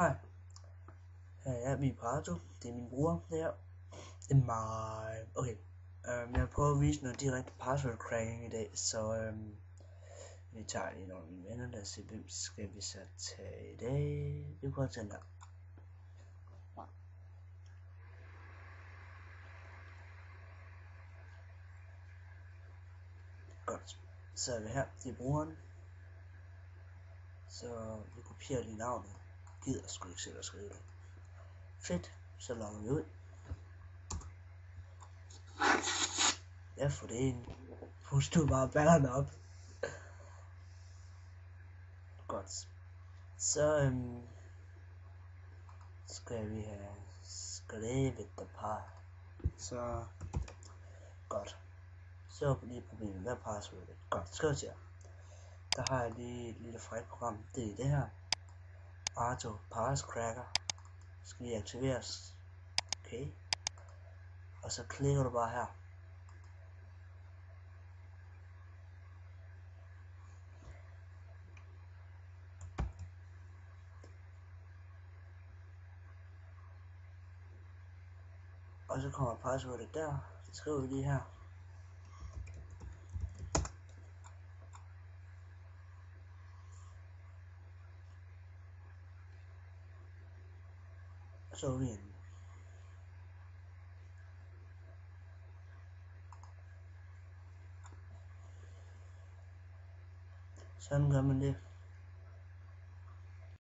Hej, her er min Prato. Det er min bror. Det er mig. Okay, jeg prøver at vise noget direkte password cracking i dag, så vi tager lige nogle af mine venner. Lad os se, hvem skal vi så tage i dag. Vi prøver at tage den her. Godt, så er vi her. Det er brugeren. Så vi kopierer lige navnet. Gider sgu ikke selv at skrive det. Fedt, så logger vi ud. Ja, for det er en. Pust du bare ballerne op. Godt. Så skal vi have skrevet det par. Så godt. Så lige problemet med passwordet. Godt, skriv til jer. Der har jeg lige et lille frækt program. Det er det her. Prato Passcracker. Skal lige aktiveres. Okay. Og så klikker du bare her. Og så kommer passwordet der. Det skriver vi lige her. Så er vi inde. Sådan gør man det.